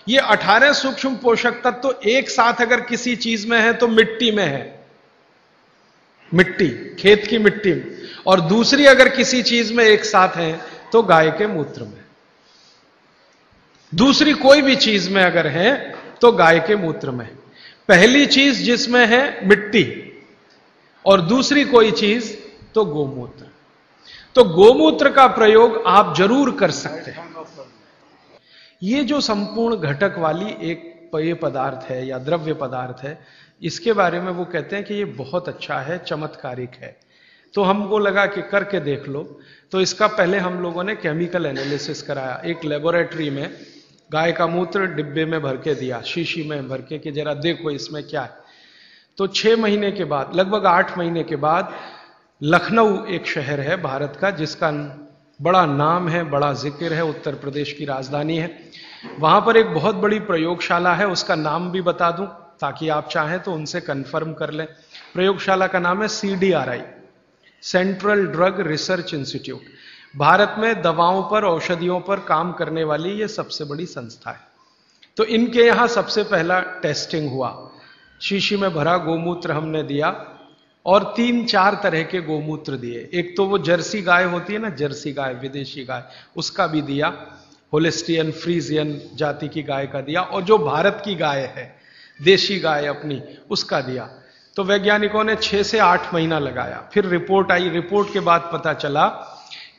ये 18 सूक्ष्म पोषक तत्व तो एक साथ अगर किसी चीज में है तो मिट्टी में है, मिट्टी, खेत की मिट्टी में, और दूसरी अगर किसी चीज में एक साथ है तो गाय के मूत्र में। दूसरी कोई भी चीज में अगर है तो गाय के मूत्र में। पहली चीज जिसमें है मिट्टी और दूसरी कोई चीज तो गोमूत्र। तो गोमूत्र का प्रयोग आप जरूर कर सकते हैं। ये जो संपूर्ण घटक वाली एक पेय पदार्थ है या द्रव्य पदार्थ है, इसके बारे में वो कहते हैं कि ये बहुत अच्छा है, चमत्कारिक है। तो हमको लगा कि करके देख लो। तो इसका पहले हम लोगों ने केमिकल एनालिसिस कराया। एक लेबोरेटरी में गाय का मूत्र डिब्बे में भर के दिया, शीशी में भर के, कि जरा देखो इसमें क्या है। तो 6 महीने के बाद, लगभग 8 महीने के बाद, लखनऊ एक शहर है भारत का जिसका बड़ा नाम है, बड़ा जिक्र है, उत्तर प्रदेश की राजधानी है। वहां पर एक बहुत बड़ी प्रयोगशाला है, उसका नाम भी बता दूं ताकि आप चाहें तो उनसे कंफर्म कर लें। प्रयोगशाला का नाम है CDRI, central drug research institute. Bharat में दवाओं पर, औषधियों पर काम करने वाली ये सबसे बड़ी संस्था है। तो इनके यहां सबसे पहला टेस्टिंग हुआ। शीशी में भरा गोमूत्र हमने दिया और 3-4 तरह के गोमूत्र दिए। एक तो वो जर्सी गाय होती है ना, जर्सी गाय, विदेशी गाय, उसका भी दिया, होलिस्टियन फ्रीजियन जाति की गाय का दिया, और जो भारत की गाय है, देशी गाय अपनी, उसका दिया। तो वैज्ञानिकों ने 6 से 8 महीना लगाया। फिर रिपोर्ट आई। रिपोर्ट के बाद पता चला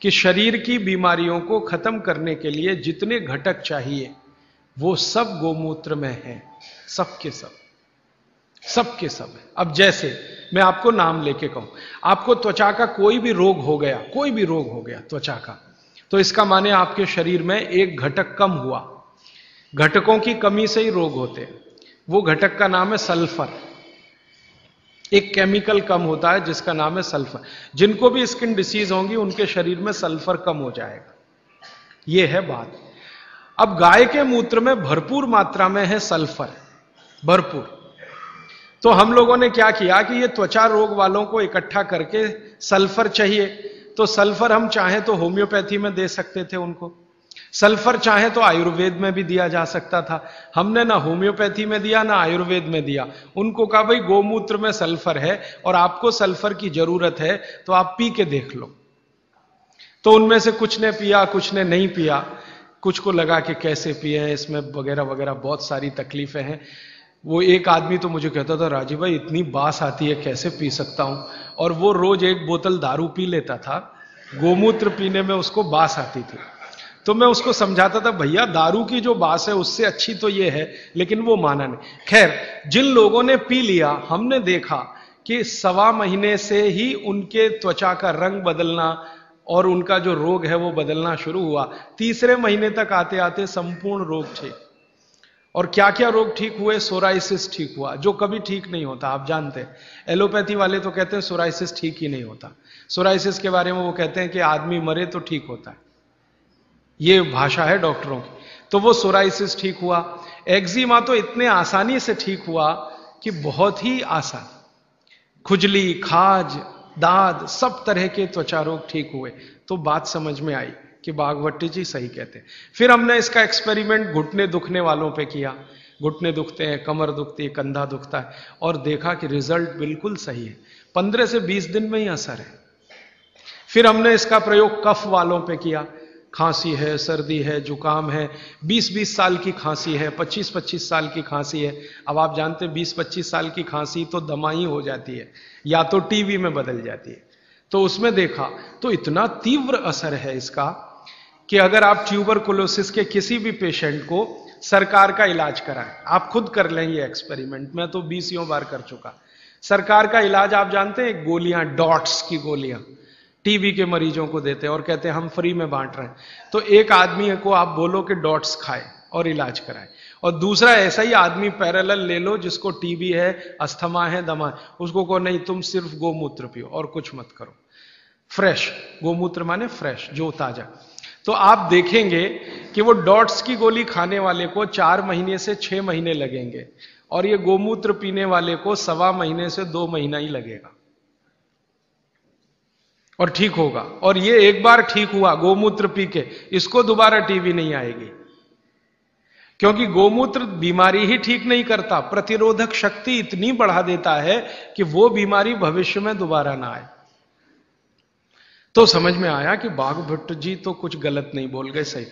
कि शरीर की बीमारियों को खत्म करने के लिए जितने घटक चाहिए वो सब गोमूत्र में हैं, सबके सब, सबके सब है। अब जैसे मैं आपको नाम लेके कहूं, आपको त्वचा का कोई भी रोग हो गया, कोई भी रोग हो गया त्वचा का, तो इसका माने आपके शरीर में एक घटक कम हुआ। घटकों की कमी से ही रोग होते हैं। वो घटक का नाम है सल्फर। एक केमिकल कम होता है जिसका नाम है सल्फर। जिनको भी स्किन डिसीज होंगी उनके शरीर में सल्फर कम हो जाएगा। यह है बात। अब गाय के मूत्र में भरपूर मात्रा में है सल्फर, भरपूर। तो हम लोगों ने क्या किया कि ये त्वचा रोग वालों को इकट्ठा करके, सल्फर चाहिए तो सल्फर हम चाहें तो होम्योपैथी में दे सकते थे उनको, सल्फर चाहे तो आयुर्वेद में भी दिया जा सकता था। हमने ना होम्योपैथी में दिया ना आयुर्वेद में दिया। उनको कहा भाई गोमूत्र में सल्फर है और आपको सल्फर की जरूरत है तो आप पी के देख लो। तो उनमें से कुछ ने पिया, कुछ ने नहीं पिया, कुछ को लगा कि कैसे पिए हैं, इसमें वगैरह वगैरह बहुत सारी तकलीफें हैं। वो एक आदमी तो मुझे कहता था, राजीव भाई इतनी बास आती है, कैसे पी सकता हूं। और वो रोज 1 बोतल दारू पी लेता था, गोमूत्र पीने में उसको बास आती थी। तो मैं उसको समझाता था, भैया दारू की जो बास है उससे अच्छी तो ये है, लेकिन वो माना नहीं। खैर, जिन लोगों ने पी लिया, हमने देखा कि 1.25 महीने से ही उनके त्वचा का रंग बदलना और उनका जो रोग है वो बदलना शुरू हुआ। 3रे महीने तक आते आते संपूर्ण रोग ठीक। और क्या क्या रोग ठीक हुए? सोराइसिस ठीक हुआ, जो कभी ठीक नहीं होता, आप जानते हैं। एलोपैथी वाले तो कहते हैं सोराइसिस ठीक ही नहीं होता। सोराइसिस के बारे में वो कहते हैं कि आदमी मरे तो ठीक होता है, ये भाषा है डॉक्टरों की। तो वो सोराइसिस ठीक हुआ। एक्जिमा तो इतने आसानी से ठीक हुआ कि बहुत ही आसान। खुजली, खाज, दाद, सब तरह के त्वचा रोग ठीक हुए। तो बात समझ में आई कि बागवती जी सही कहते हैं। फिर हमने इसका एक्सपेरिमेंट घुटने दुखने वालों पे किया। घुटने दुखते हैं, कमर दुखती है, कंधा दुखता है, और देखा कि रिजल्ट बिल्कुल सही है। 15 से 20 दिन में ही असर है। फिर हमने इसका प्रयोग कफ वालों पे किया। खांसी है, सर्दी है, जुकाम है, 20-20 साल की खांसी है, 25-25 साल की खांसी है। अब आप जानते हैं 20-25 साल की खांसी तो दमाई हो जाती है या तो टीबी में बदल जाती है। तो उसमें देखा तो इतना तीव्र असर है इसका कि अगर आप ट्यूबरकुलोसिस के किसी भी पेशेंट को सरकार का इलाज कराएं, आप खुद कर लें ये एक्सपेरिमेंट, मैं तो 20 बार कर चुका। सरकार का इलाज आप जानते हैं, गोलियां, डॉट्स की गोलियां टीबी के मरीजों को देते हैं और कहते हैं हम फ्री में बांट रहे हैं। तो एक आदमी को आप बोलो कि डॉट्स खाए और इलाज कराए, और दूसरा ऐसा ही आदमी पैरेलल ले लो जिसको टीबी है, अस्थमा है, दमा है, उसको कहो नहीं तुम सिर्फ गोमूत्र पियो और कुछ मत करो। फ्रेश गोमूत्र माने फ्रेश, जो ताजा। तो आप देखेंगे कि वो डॉट्स की गोली खाने वाले को 4 महीने से 6 महीने लगेंगे और ये गोमूत्र पीने वाले को 1.25 महीने से 2 महीना ही लगेगा और ठीक होगा। और ये एक बार ठीक हुआ गोमूत्र पी के, इसको दोबारा टीबी नहीं आएगी। क्योंकि गोमूत्र बीमारी ही ठीक नहीं करता, प्रतिरोधक शक्ति इतनी बढ़ा देता है कि वो बीमारी भविष्य में दोबारा ना आए। तो समझ में आया कि बाघ भट्ट जी तो कुछ गलत नहीं बोल गए, सही।